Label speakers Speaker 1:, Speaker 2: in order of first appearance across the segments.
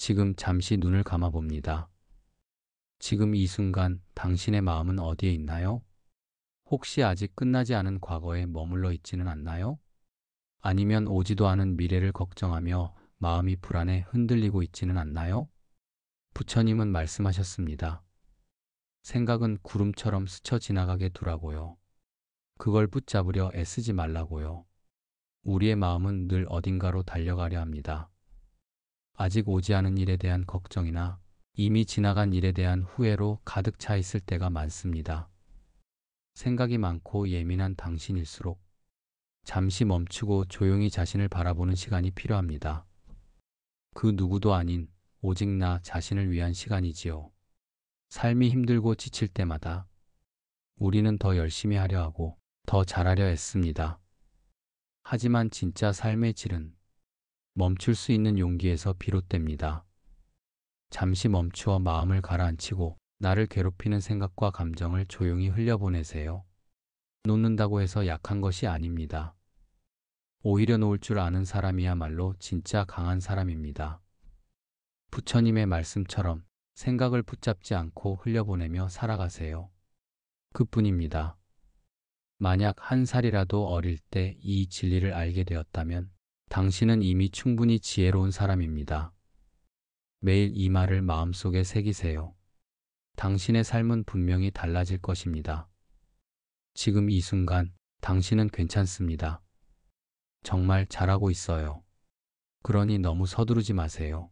Speaker 1: 지금 잠시 눈을 감아 봅니다. 지금 이 순간 당신의 마음은 어디에 있나요? 혹시 아직 끝나지 않은 과거에 머물러 있지는 않나요? 아니면 오지도 않은 미래를 걱정하며 마음이 불안해 흔들리고 있지는 않나요? 부처님은 말씀하셨습니다. 생각은 구름처럼 스쳐 지나가게 두라고요. 그걸 붙잡으려 애쓰지 말라고요. 우리의 마음은 늘 어딘가로 달려가려 합니다. 아직 오지 않은 일에 대한 걱정이나 이미 지나간 일에 대한 후회로 가득 차 있을 때가 많습니다. 생각이 많고 예민한 당신일수록 잠시 멈추고 조용히 자신을 바라보는 시간이 필요합니다. 그 누구도 아닌 오직 나 자신을 위한 시간이지요. 삶이 힘들고 지칠 때마다 우리는 더 열심히 하려 하고 더 잘하려 애씁니다. 하지만 진짜 삶의 질은 멈출 수 있는 용기에서 비롯됩니다. 잠시 멈추어 마음을 가라앉히고 나를 괴롭히는 생각과 감정을 조용히 흘려보내세요. 놓는다고 해서 약한 것이 아닙니다. 오히려 놓을 줄 아는 사람이야말로 진짜 강한 사람입니다. 부처님의 말씀처럼 생각을 붙잡지 않고 흘려보내며 살아가세요. 그뿐입니다. 만약 한 살이라도 어릴 때 이 진리를 알게 되었다면 당신은 이미 충분히 지혜로운 사람입니다. 매일 이 말을 마음속에 새기세요. 당신의 삶은 분명히 달라질 것입니다. 지금 이 순간 당신은 괜찮습니다. 정말 잘하고 있어요. 그러니 너무 서두르지 마세요.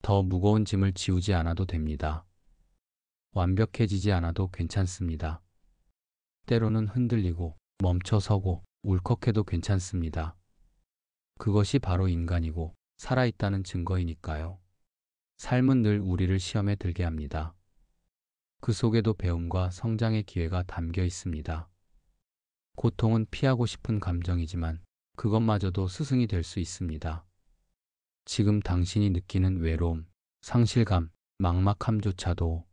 Speaker 1: 더 무거운 짐을 지우지 않아도 됩니다. 완벽해지지 않아도 괜찮습니다. 때로는 흔들리고 멈춰서고 울컥해도 괜찮습니다. 그것이 바로 인간이고 살아있다는 증거이니까요. 삶은 늘 우리를 시험에 들게 합니다. 그 속에도 배움과 성장의 기회가 담겨 있습니다. 고통은 피하고 싶은 감정이지만 그것마저도 스승이 될 수 있습니다. 지금 당신이 느끼는 외로움, 상실감, 막막함조차도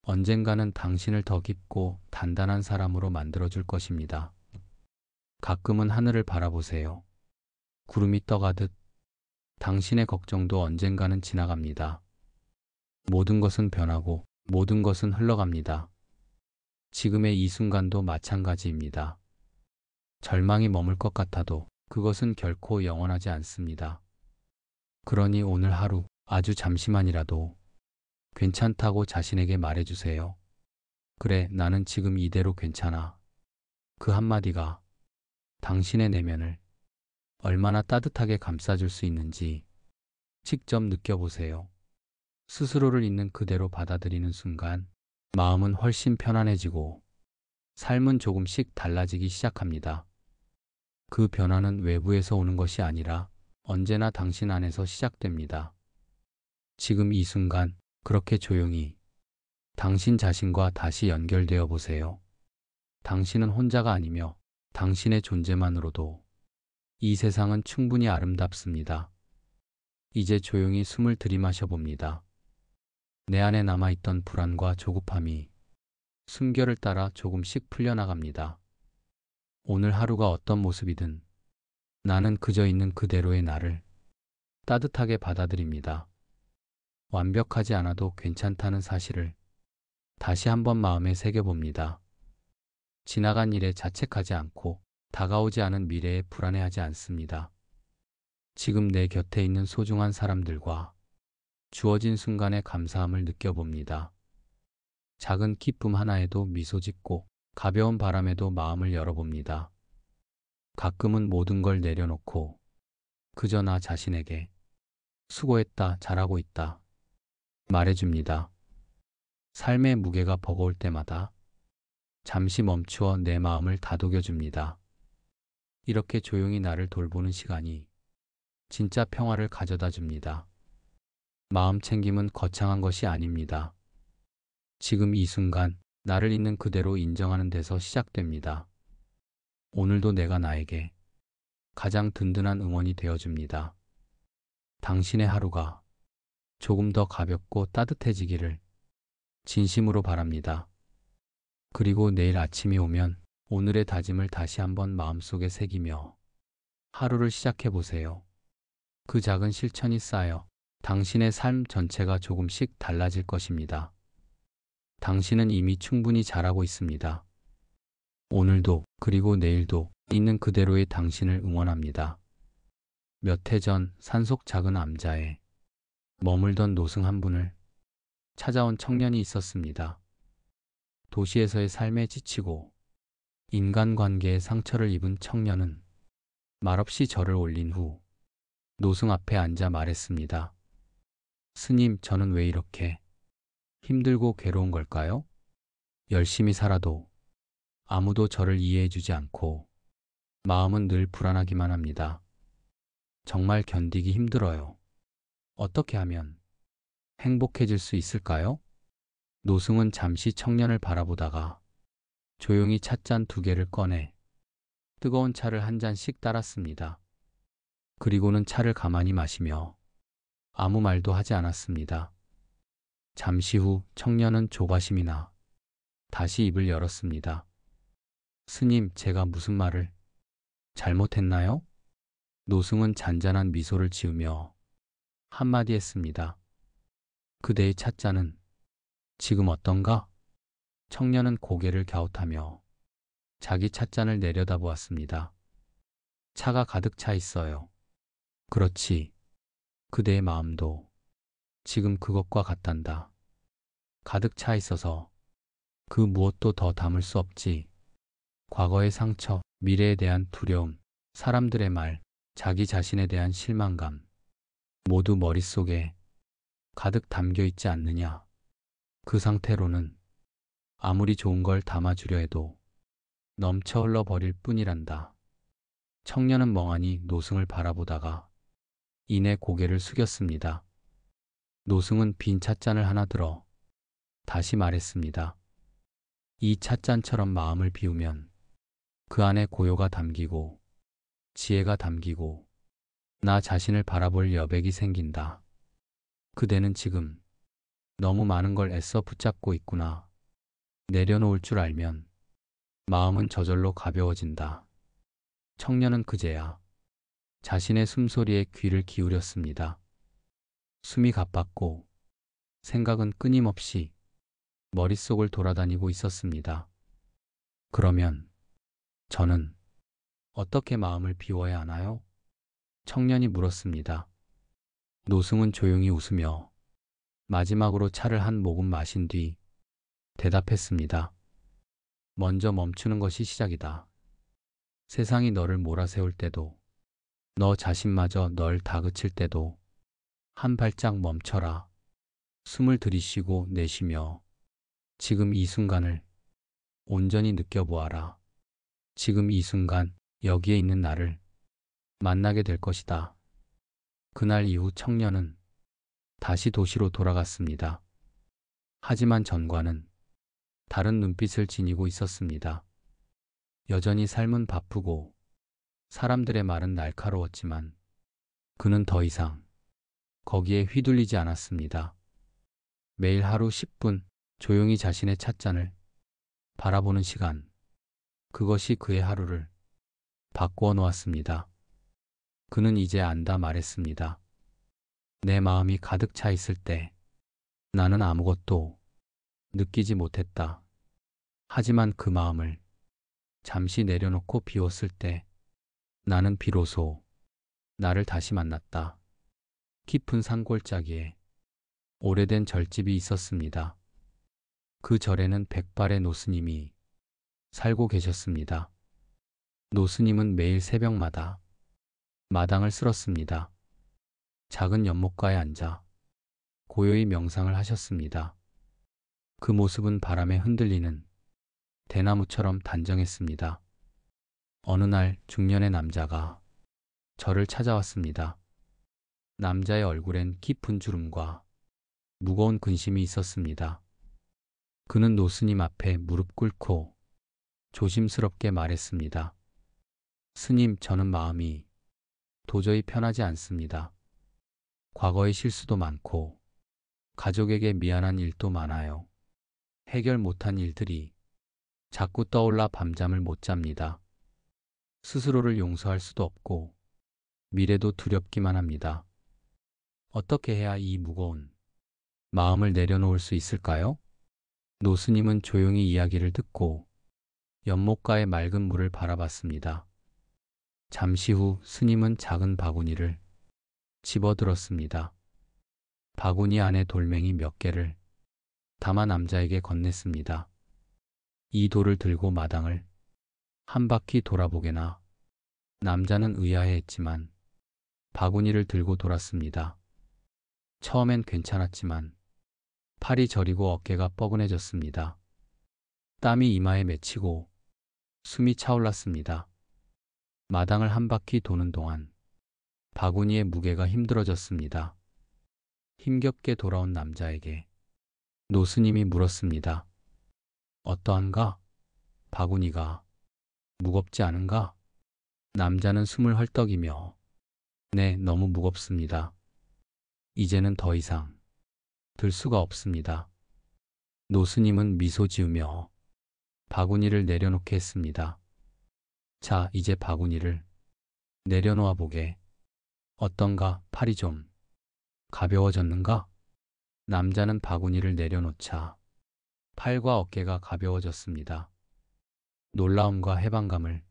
Speaker 1: 언젠가는 당신을 더 깊고 단단한 사람으로 만들어줄 것입니다. 가끔은 하늘을 바라보세요. 구름이 떠가듯 당신의 걱정도 언젠가는 지나갑니다. 모든 것은 변하고 모든 것은 흘러갑니다. 지금의 이 순간도 마찬가지입니다. 절망이 머물 것 같아도 그것은 결코 영원하지 않습니다. 그러니 오늘 하루 아주 잠시만이라도 괜찮다고 자신에게 말해주세요. 그래, 나는 지금 이대로 괜찮아. 그 한마디가 당신의 내면을 얼마나 따뜻하게 감싸줄 수 있는지 직접 느껴보세요. 스스로를 있는 그대로 받아들이는 순간 마음은 훨씬 편안해지고 삶은 조금씩 달라지기 시작합니다. 그 변화는 외부에서 오는 것이 아니라 언제나 당신 안에서 시작됩니다. 지금 이 순간 그렇게 조용히 당신 자신과 다시 연결되어 보세요. 당신은 혼자가 아니며 당신의 존재만으로도 이 세상은 충분히 아름답습니다. 이제 조용히 숨을 들이마셔 봅니다. 내 안에 남아있던 불안과 조급함이 숨결을 따라 조금씩 풀려나갑니다. 오늘 하루가 어떤 모습이든 나는 그저 있는 그대로의 나를 따뜻하게 받아들입니다. 완벽하지 않아도 괜찮다는 사실을 다시 한번 마음에 새겨봅니다. 지나간 일에 자책하지 않고 다가오지 않은 미래에 불안해하지 않습니다. 지금 내 곁에 있는 소중한 사람들과 주어진 순간의 감사함을 느껴봅니다. 작은 기쁨 하나에도 미소 짓고 가벼운 바람에도 마음을 열어봅니다. 가끔은 모든 걸 내려놓고 그저 나 자신에게 수고했다, 잘하고 있다 말해줍니다. 삶의 무게가 버거울 때마다 잠시 멈추어 내 마음을 다독여줍니다. 이렇게 조용히 나를 돌보는 시간이 진짜 평화를 가져다 줍니다. 마음 챙김은 거창한 것이 아닙니다. 지금 이 순간 나를 있는 그대로 인정하는 데서 시작됩니다. 오늘도 내가 나에게 가장 든든한 응원이 되어줍니다. 당신의 하루가 조금 더 가볍고 따뜻해지기를 진심으로 바랍니다. 그리고 내일 아침이 오면 오늘의 다짐을 다시 한번 마음속에 새기며 하루를 시작해 보세요. 그 작은 실천이 쌓여 당신의 삶 전체가 조금씩 달라질 것입니다. 당신은 이미 충분히 잘하고 있습니다. 오늘도 그리고 내일도 있는 그대로의 당신을 응원합니다. 몇 해 전 산속 작은 암자에 머물던 노승 한 분을 찾아온 청년이 있었습니다. 도시에서의 삶에 지치고 인간관계에 상처를 입은 청년은 말없이 절을 올린 후 노승 앞에 앉아 말했습니다. 스님, 저는 왜 이렇게 힘들고 괴로운 걸까요? 열심히 살아도 아무도 저를 이해해주지 않고 마음은 늘 불안하기만 합니다. 정말 견디기 힘들어요. 어떻게 하면 행복해질 수 있을까요? 노승은 잠시 청년을 바라보다가 조용히 찻잔 2개를 꺼내 뜨거운 차를 한 잔씩 따랐습니다. 그리고는 차를 가만히 마시며 아무 말도 하지 않았습니다. 잠시 후 청년은 조바심이 나 다시 입을 열었습니다. 스님, 제가 무슨 말을 잘못했나요? 노승은 잔잔한 미소를 지으며 한마디 했습니다. 그대의 찻잔은 지금 어떤가? 청년은 고개를 갸웃하며 자기 찻잔을 내려다보았습니다. 차가 가득 차 있어요. 그렇지. 그대의 마음도 지금 그것과 같단다. 가득 차 있어서 그 무엇도 더 담을 수 없지. 과거의 상처, 미래에 대한 두려움, 사람들의 말, 자기 자신에 대한 실망감, 모두 머릿속에 가득 담겨 있지 않느냐. 그 상태로는 아무리 좋은 걸 담아주려 해도 넘쳐 흘러버릴 뿐이란다. 청년은 멍하니 노승을 바라보다가 이내 고개를 숙였습니다. 노승은 빈 찻잔을 하나 들어 다시 말했습니다. 이 찻잔처럼 마음을 비우면 그 안에 고요가 담기고 지혜가 담기고 나 자신을 바라볼 여백이 생긴다. 그대는 지금 너무 많은 걸 애써 붙잡고 있구나. 내려놓을 줄 알면 마음은 저절로 가벼워진다. 청년은 그제야 자신의 숨소리에 귀를 기울였습니다. 숨이 가빴고 생각은 끊임없이 머릿속을 돌아다니고 있었습니다. 그러면 저는 어떻게 마음을 비워야 하나요? 청년이 물었습니다. 노승은 조용히 웃으며 마지막으로 차를 한 모금 마신 뒤 대답했습니다. 먼저 멈추는 것이 시작이다. 세상이 너를 몰아세울 때도, 너 자신마저 널 다그칠 때도 한 발짝 멈춰라. 숨을 들이쉬고 내쉬며 지금 이 순간을 온전히 느껴보아라. 지금 이 순간 여기에 있는 나를 만나게 될 것이다. 그날 이후 청년은 다시 도시로 돌아갔습니다. 하지만 전과는 다른 눈빛을 지니고 있었습니다. 여전히 삶은 바쁘고 사람들의 말은 날카로웠지만 그는 더 이상 거기에 휘둘리지 않았습니다. 매일 하루 10분 조용히 자신의 찻잔을 바라보는 시간, 그것이 그의 하루를 바꾸어 놓았습니다. 그는 이제 안다 말했습니다. 내 마음이 가득 차 있을 때 나는 아무것도 느끼지 못했다. 하지만 그 마음을 잠시 내려놓고 비웠을 때 나는 비로소 나를 다시 만났다. 깊은 산골짜기에 오래된 절집이 있었습니다. 그 절에는 백발의 노스님이 살고 계셨습니다. 노스님은 매일 새벽마다 마당을 쓸었습니다. 작은 연못가에 앉아 고요히 명상을 하셨습니다. 그 모습은 바람에 흔들리는 대나무처럼 단정했습니다. 어느 날 중년의 남자가 저를 찾아왔습니다. 남자의 얼굴엔 깊은 주름과 무거운 근심이 있었습니다. 그는 노스님 앞에 무릎 꿇고 조심스럽게 말했습니다. 스님, 저는 마음이 도저히 편하지 않습니다. 과거의 실수도 많고 가족에게 미안한 일도 많아요. 해결 못한 일들이 자꾸 떠올라 밤잠을 못 잡니다. 스스로를 용서할 수도 없고 미래도 두렵기만 합니다. 어떻게 해야 이 무거운 마음을 내려놓을 수 있을까요? 노스님은 조용히 이야기를 듣고 연못가의 맑은 물을 바라봤습니다. 잠시 후 스님은 작은 바구니를 집어들었습니다. 바구니 안에 돌멩이 몇 개를 담아 남자에게 건넸습니다. 이 돌을 들고 마당을 한 바퀴 돌아보게나. 남자는 의아해했지만 바구니를 들고 돌았습니다. 처음엔 괜찮았지만 팔이 저리고 어깨가 뻐근해졌습니다. 땀이 이마에 맺히고 숨이 차올랐습니다. 마당을 한 바퀴 도는 동안 바구니의 무게가 힘들어졌습니다. 힘겹게 돌아온 남자에게 노스님이 물었습니다. 어떠한가? 바구니가 무겁지 않은가? 남자는 숨을 헐떡이며 네, 너무 무겁습니다. 이제는 더 이상 들 수가 없습니다. 노스님은 미소 지으며 바구니를 내려놓게 했습니다. 자, 이제 바구니를 내려놓아 보게. 어떤가? 팔이 좀 가벼워졌는가? 남자는 바구니를 내려놓자 팔과 어깨가 가벼워졌습니다. 놀라움과 해방감을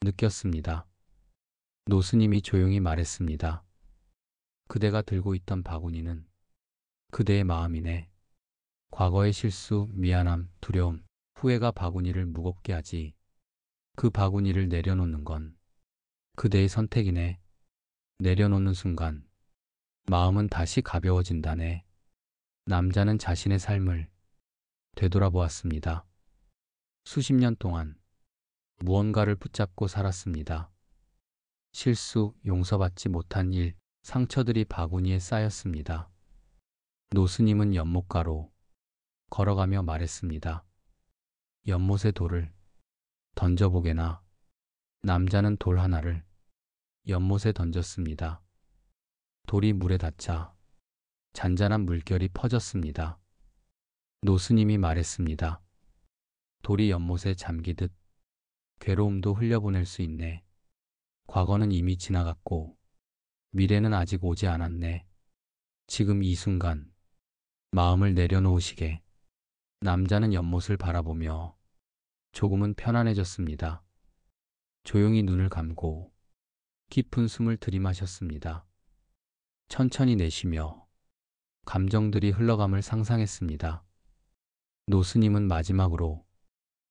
Speaker 1: 느꼈습니다. 노스님이 조용히 말했습니다. 그대가 들고 있던 바구니는 그대의 마음이네. 과거의 실수, 미안함, 두려움, 후회가 바구니를 무겁게 하지. 그 바구니를 내려놓는 건 그대의 선택이네. 내려놓는 순간 마음은 다시 가벼워진다네. 남자는 자신의 삶을 되돌아보았습니다. 수십 년 동안 무언가를 붙잡고 살았습니다. 실수, 용서받지 못한 일, 상처들이 바구니에 쌓였습니다. 노스님은 연못가로 걸어가며 말했습니다. 연못의 돌을 던져보게나. 남자는 돌 하나를 연못에 던졌습니다. 돌이 물에 닿자 잔잔한 물결이 퍼졌습니다. 노스님이 말했습니다. 돌이 연못에 잠기듯 괴로움도 흘려보낼 수 있네. 과거는 이미 지나갔고 미래는 아직 오지 않았네. 지금 이 순간 마음을 내려놓으시게. 남자는 연못을 바라보며 조금은 편안해졌습니다. 조용히 눈을 감고 깊은 숨을 들이마셨습니다. 천천히 내쉬며 감정들이 흘러감을 상상했습니다. 노스님은 마지막으로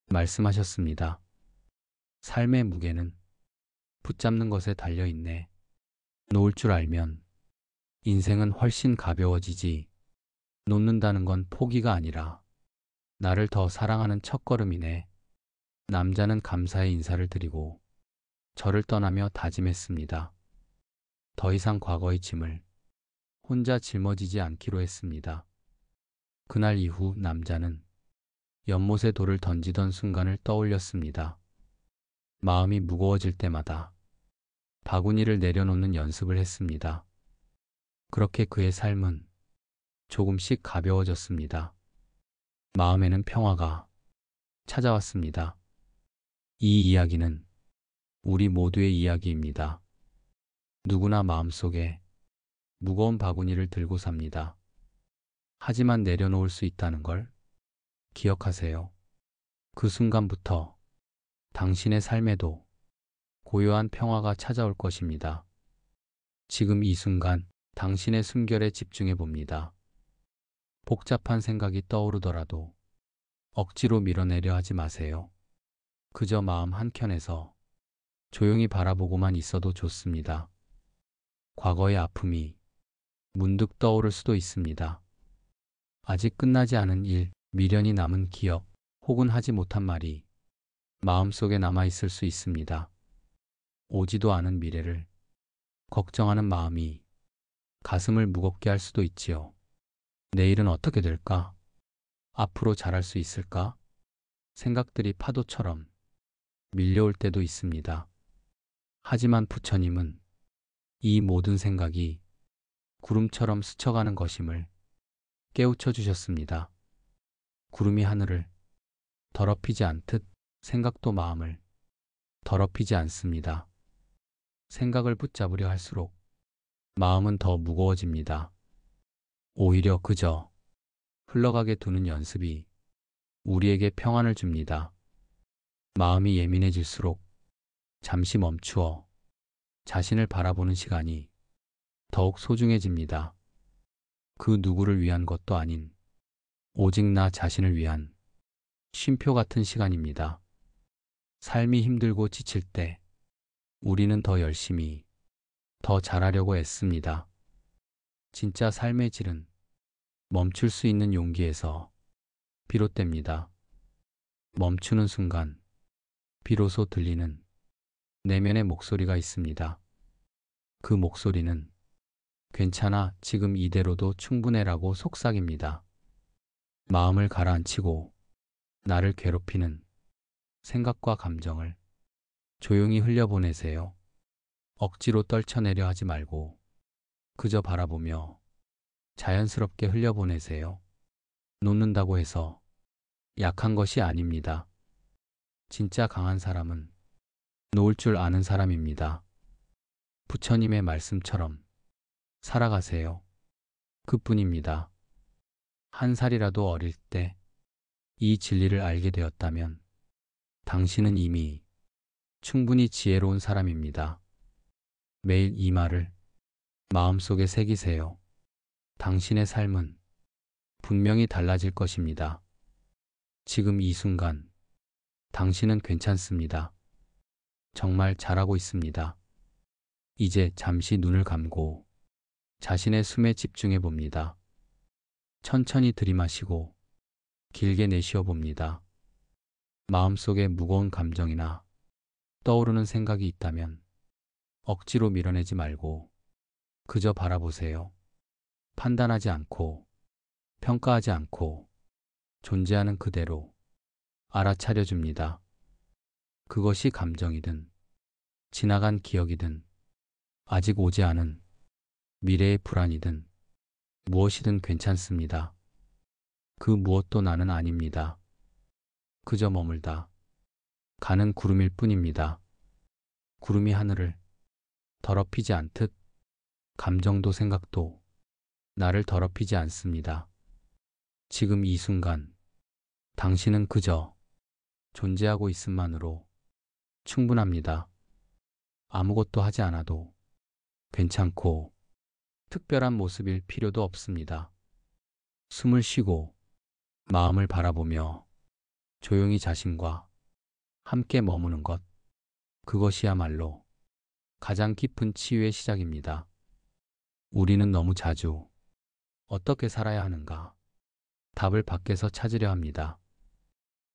Speaker 1: 말씀하셨습니다. 삶의 무게는 붙잡는 것에 달려있네. 놓을 줄 알면 인생은 훨씬 가벼워지지. 놓는다는 건 포기가 아니라 나를 더 사랑하는 첫걸음이네. 남자는 감사의 인사를 드리고 저를 떠나며 다짐했습니다. 더 이상 과거의 짐을 혼자 짊어지지 않기로 했습니다. 그날 이후 남자는 연못에 돌을 던지던 순간을 떠올렸습니다. 마음이 무거워질 때마다 바구니를 내려놓는 연습을 했습니다. 그렇게 그의 삶은 조금씩 가벼워졌습니다. 마음에는 평화가 찾아왔습니다. 이 이야기는 우리 모두의 이야기입니다. 누구나 마음속에 무거운 바구니를 들고 삽니다. 하지만 내려놓을 수 있다는 걸 기억하세요. 그 순간부터 당신의 삶에도 고요한 평화가 찾아올 것입니다. 지금 이 순간 당신의 숨결에 집중해 봅니다. 복잡한 생각이 떠오르더라도 억지로 밀어내려 하지 마세요. 그저 마음 한켠에서 조용히 바라보고만 있어도 좋습니다. 과거의 아픔이 문득 떠오를 수도 있습니다. 아직 끝나지 않은 일, 미련이 남은 기억, 혹은 하지 못한 말이 마음속에 남아있을 수 있습니다. 오지도 않은 미래를 걱정하는 마음이 가슴을 무겁게 할 수도 있지요. 내일은 어떻게 될까? 앞으로 잘할 수 있을까? 생각들이 파도처럼 밀려올 때도 있습니다. 하지만 부처님은 이 모든 생각이 구름처럼 스쳐가는 것임을 깨우쳐 주셨습니다. 구름이 하늘을 더럽히지 않듯 생각도 마음을 더럽히지 않습니다. 생각을 붙잡으려 할수록 마음은 더 무거워집니다. 오히려 그저 흘러가게 두는 연습이 우리에게 평안을 줍니다. 마음이 예민해질수록 잠시 멈추어 자신을 바라보는 시간이 더욱 소중해집니다. 그 누구를 위한 것도 아닌 오직 나 자신을 위한 쉼표 같은 시간입니다. 삶이 힘들고 지칠 때 우리는 더 열심히, 더 잘하려고 애씁니다. 진짜 삶의 질은 멈출 수 있는 용기에서 비롯됩니다. 멈추는 순간 비로소 들리는 내면의 목소리가 있습니다. 그 목소리는 괜찮아, 지금 이대로도 충분해라고 속삭입니다. 마음을 가라앉히고 나를 괴롭히는 생각과 감정을 조용히 흘려보내세요. 억지로 떨쳐내려 하지 말고 그저 바라보며 자연스럽게 흘려보내세요. 놓는다고 해서 약한 것이 아닙니다. 진짜 강한 사람은 놓을 줄 아는 사람입니다. 부처님의 말씀처럼 살아가세요. 그뿐입니다. 한 살이라도 어릴 때 이 진리를 알게 되었다면 당신은 이미 충분히 지혜로운 사람입니다. 매일 이 말을 마음속에 새기세요. 당신의 삶은 분명히 달라질 것입니다. 지금 이 순간 당신은 괜찮습니다. 정말 잘하고 있습니다. 이제 잠시 눈을 감고 자신의 숨에 집중해 봅니다. 천천히 들이마시고 길게 내쉬어 봅니다. 마음속에 무거운 감정이나 떠오르는 생각이 있다면 억지로 밀어내지 말고 그저 바라보세요. 판단하지 않고 평가하지 않고 존재하는 그대로 알아차려 줍니다. 그것이 감정이든 지나간 기억이든 아직 오지 않은 미래의 불안이든 무엇이든 괜찮습니다. 그 무엇도 나는 아닙니다. 그저 머물다 가는 구름일 뿐입니다. 구름이 하늘을 더럽히지 않듯 감정도 생각도 나를 더럽히지 않습니다. 지금 이 순간 당신은 그저 존재하고 있음만으로 충분합니다. 아무것도 하지 않아도 괜찮고 특별한 모습일 필요도 없습니다. 숨을 쉬고 마음을 바라보며 조용히 자신과 함께 머무는 것, 그것이야말로 가장 깊은 치유의 시작입니다. 우리는 너무 자주 어떻게 살아야 하는가 답을 밖에서 찾으려 합니다.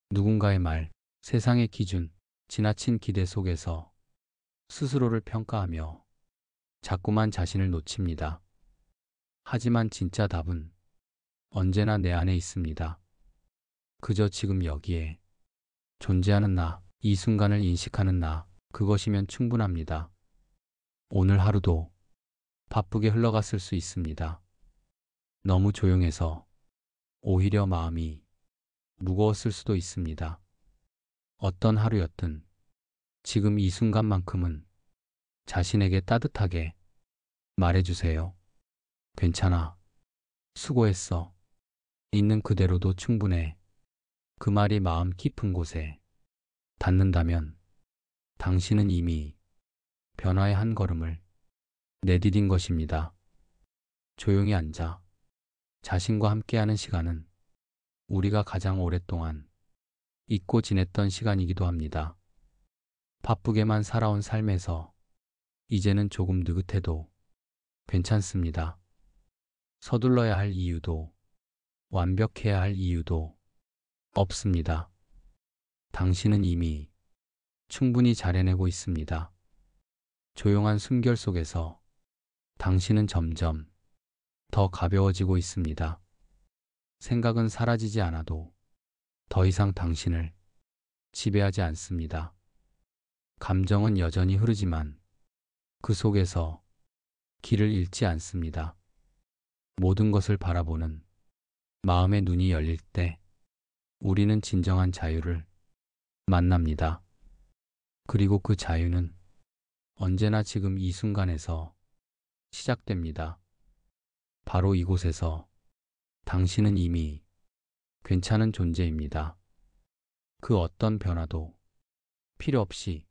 Speaker 1: 누군가의 말, 세상의 기준, 지나친 기대 속에서 스스로를 평가하며 자꾸만 자신을 놓칩니다. 하지만 진짜 답은 언제나 내 안에 있습니다. 그저 지금 여기에 존재하는 나, 이 순간을 인식하는 나, 그것이면 충분합니다. 오늘 하루도 바쁘게 흘러갔을 수 있습니다. 너무 조용해서 오히려 마음이 무거웠을 수도 있습니다. 어떤 하루였든 지금 이 순간만큼은 자신에게 따뜻하게 말해주세요. 괜찮아. 수고했어. 있는 그대로도 충분해. 그 말이 마음 깊은 곳에 닿는다면 당신은 이미 변화의 한 걸음을 내디딘 것입니다. 조용히 앉아 자신과 함께하는 시간은 우리가 가장 오랫동안 잊고 지냈던 시간이기도 합니다. 바쁘게만 살아온 삶에서 이제는 조금 느긋해도 괜찮습니다. 서둘러야 할 이유도 완벽해야 할 이유도 없습니다. 당신은 이미 충분히 잘 해내고 있습니다. 조용한 숨결 속에서 당신은 점점 더 가벼워지고 있습니다. 생각은 사라지지 않아도 더 이상 당신을 지배하지 않습니다. 감정은 여전히 흐르지만 그 속에서 길을 잃지 않습니다. 모든 것을 바라보는 마음의 눈이 열릴 때 우리는 진정한 자유를 만납니다. 그리고 그 자유는 언제나 지금 이 순간에서 시작됩니다. 바로 이곳에서 당신은 이미 괜찮은 존재입니다. 그 어떤 변화도 필요 없이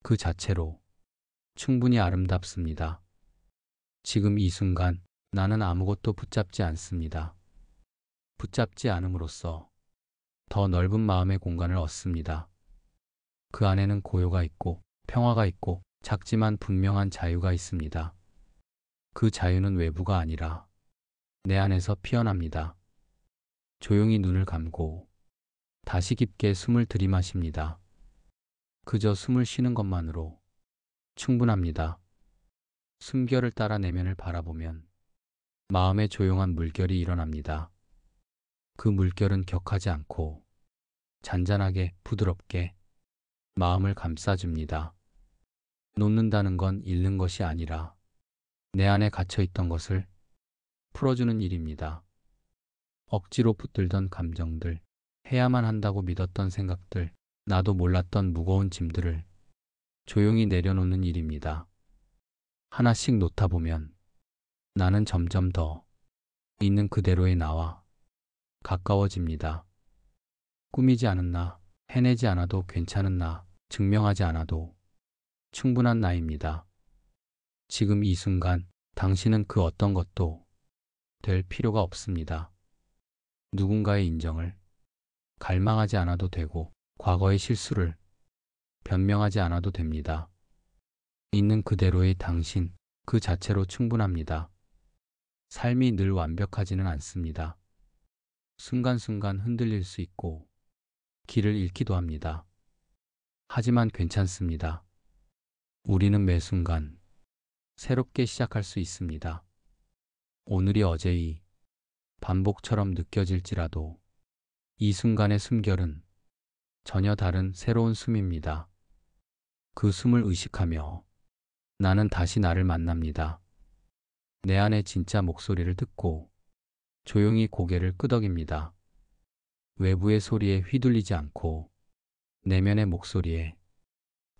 Speaker 1: 그 자체로 충분히 아름답습니다. 지금 이 순간 나는 아무것도 붙잡지 않습니다. 붙잡지 않음으로써 더 넓은 마음의 공간을 얻습니다. 그 안에는 고요가 있고 평화가 있고 작지만 분명한 자유가 있습니다. 그 자유는 외부가 아니라 내 안에서 피어납니다. 조용히 눈을 감고 다시 깊게 숨을 들이마십니다. 그저 숨을 쉬는 것만으로 충분합니다. 숨결을 따라 내면을 바라보면 마음의 조용한 물결이 일어납니다. 그 물결은 격하지 않고 잔잔하게 부드럽게 마음을 감싸줍니다. 놓는다는 건 잃는 것이 아니라 내 안에 갇혀있던 것을 풀어주는 일입니다. 억지로 붙들던 감정들, 해야만 한다고 믿었던 생각들, 나도 몰랐던 무거운 짐들을 조용히 내려놓는 일입니다. 하나씩 놓다 보면 나는 점점 더 있는 그대로의 나와 가까워집니다. 꾸미지 않은 나, 해내지 않아도 괜찮은 나, 증명하지 않아도 충분한 나입니다. 지금 이 순간 당신은 그 어떤 것도 될 필요가 없습니다. 누군가의 인정을 갈망하지 않아도 되고 과거의 실수를 변명하지 않아도 됩니다. 있는 그대로의 당신 그 자체로 충분합니다. 삶이 늘 완벽하지는 않습니다. 순간순간 흔들릴 수 있고 길을 잃기도 합니다. 하지만 괜찮습니다. 우리는 매 순간 새롭게 시작할 수 있습니다. 오늘이 어제의 반복처럼 느껴질지라도 이 순간의 숨결은 전혀 다른 새로운 숨입니다. 그 숨을 의식하며 나는 다시 나를 만납니다. 내 안의 진짜 목소리를 듣고 조용히 고개를 끄덕입니다. 외부의 소리에 휘둘리지 않고 내면의 목소리에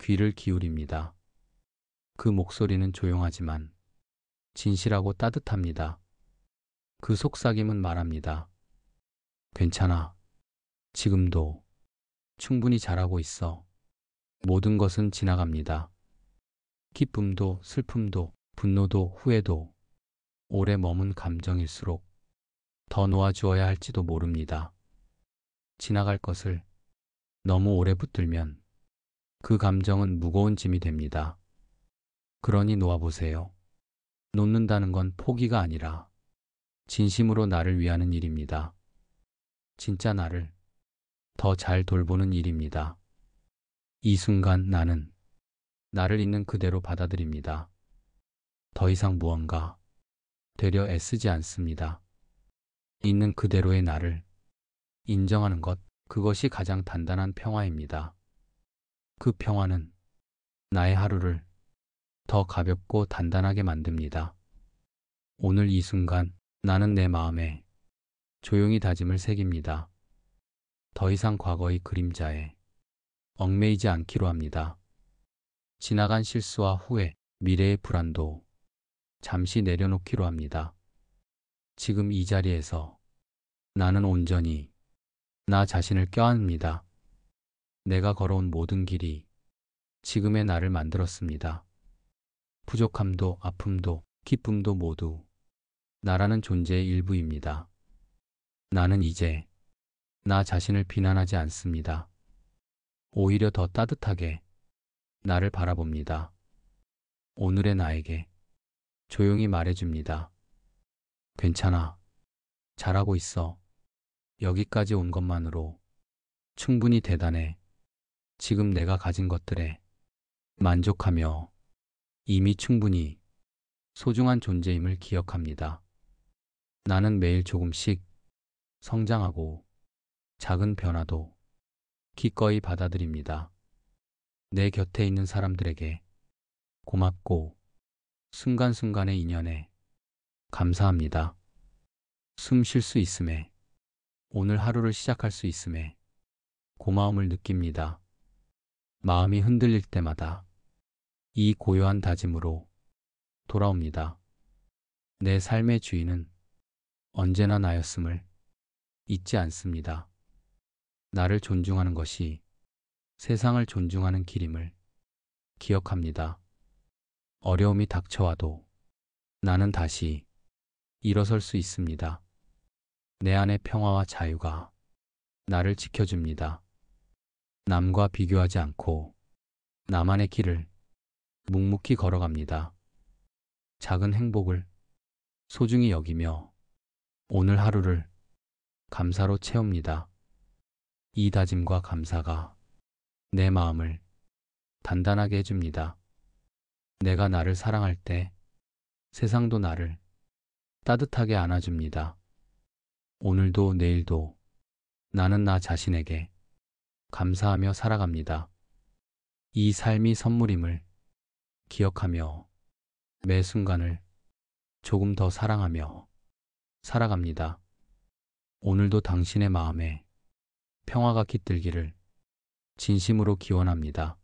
Speaker 1: 귀를 기울입니다. 그 목소리는 조용하지만 진실하고 따뜻합니다. 그 속삭임은 말합니다. 괜찮아. 지금도 충분히 잘하고 있어. 모든 것은 지나갑니다. 기쁨도 슬픔도 분노도 후회도 오래 머문 감정일수록 더 놓아주어야 할지도 모릅니다. 지나갈 것을 너무 오래 붙들면 그 감정은 무거운 짐이 됩니다. 그러니 놓아보세요. 놓는다는 건 포기가 아니라 진심으로 나를 위하는 일입니다. 진짜 나를 더 잘 돌보는 일입니다. 이 순간 나는 나를 있는 그대로 받아들입니다. 더 이상 무언가 되려 애쓰지 않습니다. 있는 그대로의 나를 인정하는 것, 그것이 가장 단단한 평화입니다. 그 평화는 나의 하루를 더 가볍고 단단하게 만듭니다. 오늘 이 순간 나는 내 마음에 조용히 다짐을 새깁니다. 더 이상 과거의 그림자에 얽매이지 않기로 합니다. 지나간 실수와 후회, 미래의 불안도 잠시 내려놓기로 합니다. 지금 이 자리에서 나는 온전히 나 자신을 껴안습니다. 내가 걸어온 모든 길이 지금의 나를 만들었습니다. 부족함도 아픔도 기쁨도 모두 나라는 존재의 일부입니다. 나는 이제 나 자신을 비난하지 않습니다. 오히려 더 따뜻하게 나를 바라봅니다. 오늘의 나에게 조용히 말해줍니다. 괜찮아. 잘하고 있어. 여기까지 온 것만으로 충분히 대단해. 지금 내가 가진 것들에 만족하며 이미 충분히 소중한 존재임을 기억합니다. 나는 매일 조금씩 성장하고 작은 변화도 기꺼이 받아들입니다. 내 곁에 있는 사람들에게 고맙고 순간순간의 인연에 감사합니다. 숨 쉴 수 있음에, 오늘 하루를 시작할 수 있음에 고마움을 느낍니다. 마음이 흔들릴 때마다 이 고요한 다짐으로 돌아옵니다. 내 삶의 주인은 언제나 나였음을 잊지 않습니다. 나를 존중하는 것이 세상을 존중하는 길임을 기억합니다. 어려움이 닥쳐와도 나는 다시 일어설 수 있습니다. 내 안의 평화와 자유가 나를 지켜줍니다. 남과 비교하지 않고 나만의 길을 묵묵히 걸어갑니다. 작은 행복을 소중히 여기며 오늘 하루를 감사로 채웁니다. 이 다짐과 감사가 내 마음을 단단하게 해줍니다. 내가 나를 사랑할 때 세상도 나를 따뜻하게 안아줍니다. 오늘도 내일도 나는 나 자신에게 감사하며 살아갑니다. 이 삶이 선물임을 기억하며 매 순간을 조금 더 사랑하며 살아갑니다. 오늘도 당신의 마음에 평화가 깃들기를 진심으로 기원합니다.